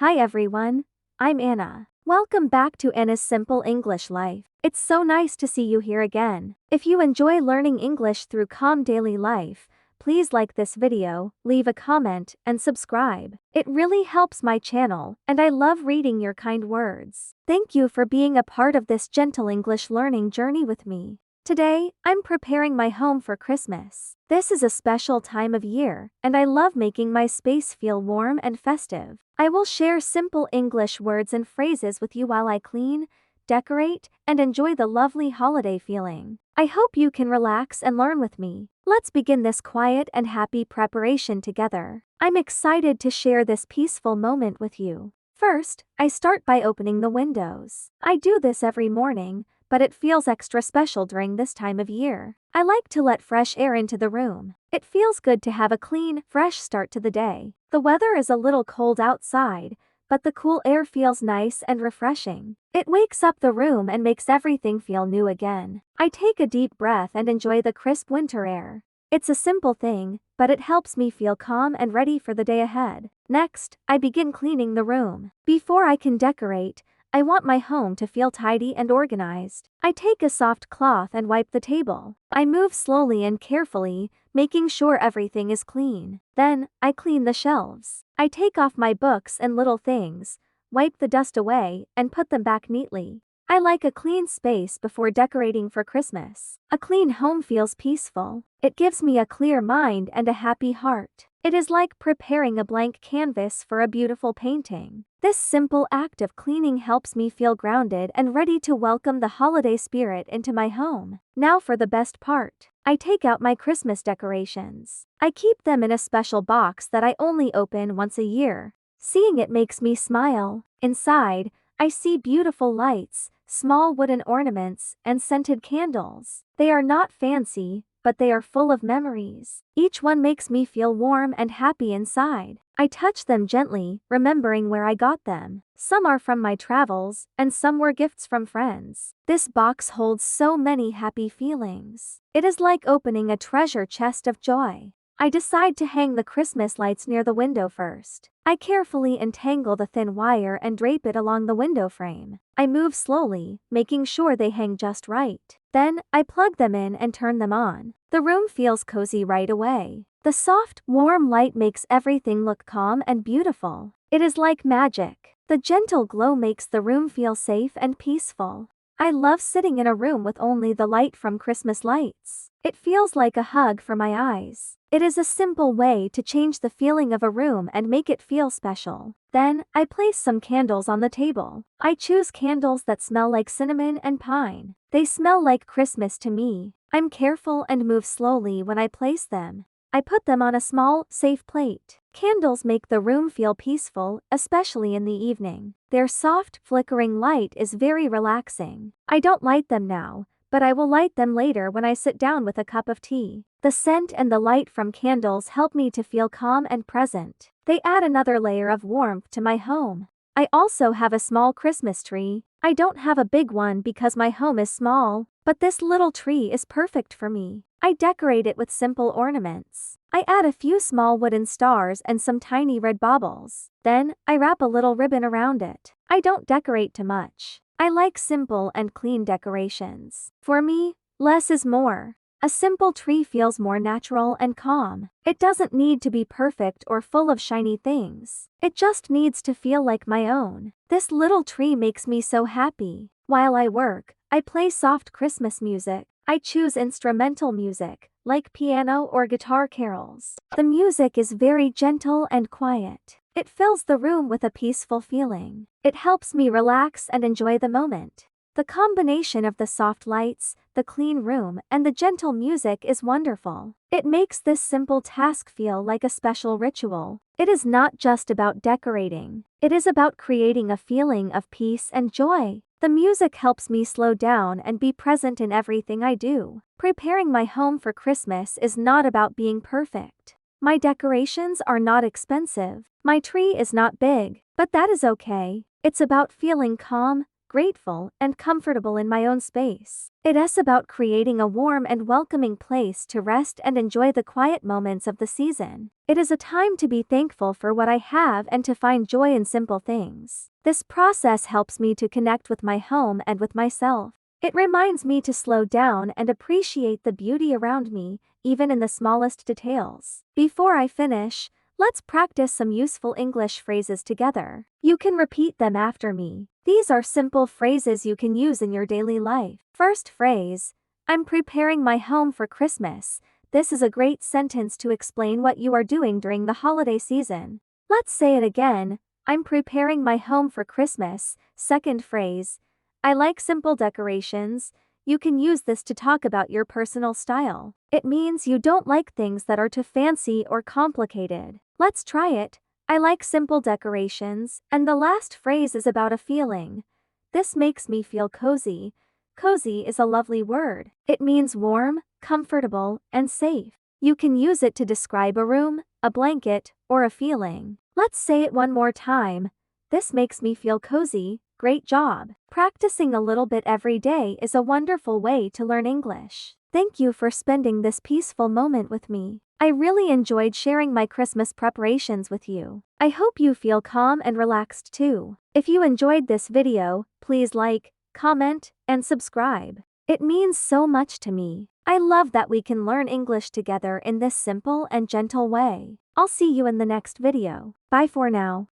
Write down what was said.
Hi everyone, I'm Anna. Welcome back to Anna's Simple English Life. It's so nice to see you here again. If you enjoy learning English through calm daily life, please like this video, leave a comment, and subscribe. It really helps my channel, and I love reading your kind words. Thank you for being a part of this gentle English learning journey with me. Today, I'm preparing my home for Christmas. This is a special time of year, and I love making my space feel warm and festive. I will share simple English words and phrases with you while I clean, decorate, and enjoy the lovely holiday feeling. I hope you can relax and learn with me. Let's begin this quiet and happy preparation together. I'm excited to share this peaceful moment with you. First, I start by opening the windows. I do this every morning, but it feels extra special during this time of year. I like to let fresh air into the room. It feels good to have a clean, fresh start to the day. The weather is a little cold outside, but the cool air feels nice and refreshing. It wakes up the room and makes everything feel new again. I take a deep breath and enjoy the crisp winter air. It's a simple thing, but it helps me feel calm and ready for the day ahead. Next, I begin cleaning the room. Before I can decorate, I want my home to feel tidy and organized. I take a soft cloth and wipe the table. I move slowly and carefully, making sure everything is clean. Then, I clean the shelves. I take off my books and little things, wipe the dust away, and put them back neatly. I like a clean space before decorating for Christmas. A clean home feels peaceful. It gives me a clear mind and a happy heart. It is like preparing a blank canvas for a beautiful painting. This simple act of cleaning helps me feel grounded and ready to welcome the holiday spirit into my home. Now for the best part. I take out my Christmas decorations. I keep them in a special box that I only open once a year. Seeing it makes me smile. Inside, I see beautiful lights, small wooden ornaments, and scented candles. They are not fancy, but they are full of memories. Each one makes me feel warm and happy inside. I touch them gently, remembering where I got them. Some are from my travels, and some were gifts from friends. This box holds so many happy feelings. It is like opening a treasure chest of joy. I decide to hang the Christmas lights near the window first. I carefully entangle the thin wire and drape it along the window frame. I move slowly, making sure they hang just right. Then, I plug them in and turn them on. The room feels cozy right away. The soft, warm light makes everything look calm and beautiful. It is like magic. The gentle glow makes the room feel safe and peaceful. I love sitting in a room with only the light from Christmas lights. It feels like a hug for my eyes. It is a simple way to change the feeling of a room and make it feel special. Then, I place some candles on the table. I choose candles that smell like cinnamon and pine. They smell like Christmas to me. I'm careful and move slowly when I place them. I put them on a small, safe plate. Candles make the room feel peaceful, especially in the evening. Their soft, flickering light is very relaxing. I don't light them now, but I will light them later when I sit down with a cup of tea. The scent and the light from candles help me to feel calm and present. They add another layer of warmth to my home. I also have a small Christmas tree. I don't have a big one because my home is small, but this little tree is perfect for me. I decorate it with simple ornaments. I add a few small wooden stars and some tiny red baubles. Then, I wrap a little ribbon around it. I don't decorate too much. I like simple and clean decorations. For me, less is more. A simple tree feels more natural and calm. It doesn't need to be perfect or full of shiny things. It just needs to feel like my own. This little tree makes me so happy. While I work, I play soft Christmas music. I choose instrumental music, like piano or guitar carols. The music is very gentle and quiet. It fills the room with a peaceful feeling. It helps me relax and enjoy the moment. The combination of the soft lights, the clean room, and the gentle music is wonderful. It makes this simple task feel like a special ritual. It is not just about decorating. It is about creating a feeling of peace and joy. The music helps me slow down and be present in everything I do. Preparing my home for Christmas is not about being perfect. My decorations are not expensive. My tree is not big, but that is okay. It's about feeling calm, grateful, and comfortable in my own space. It is about creating a warm and welcoming place to rest and enjoy the quiet moments of the season. It is a time to be thankful for what I have and to find joy in simple things. This process helps me to connect with my home and with myself. It reminds me to slow down and appreciate the beauty around me, even in the smallest details. Before I finish, let's practice some useful English phrases together. You can repeat them after me. These are simple phrases you can use in your daily life. First phrase, I'm preparing my home for Christmas. This is a great sentence to explain what you are doing during the holiday season. Let's say it again. I'm preparing my home for Christmas. Second phrase, I like simple decorations. You can use this to talk about your personal style. It means you don't like things that are too fancy or complicated. Let's try it. I like simple decorations. And the last phrase is about a feeling. This makes me feel cozy. Cozy is a lovely word. It means warm, comfortable, and safe. You can use it to describe a room, a blanket, or a feeling. Let's say it one more time. This makes me feel cozy. Great job. Practicing a little bit every day is a wonderful way to learn English. Thank you for spending this peaceful moment with me. I really enjoyed sharing my Christmas preparations with you. I hope you feel calm and relaxed too. If you enjoyed this video, please like, comment, and subscribe. It means so much to me. I love that we can learn English together in this simple and gentle way. I'll see you in the next video. Bye for now.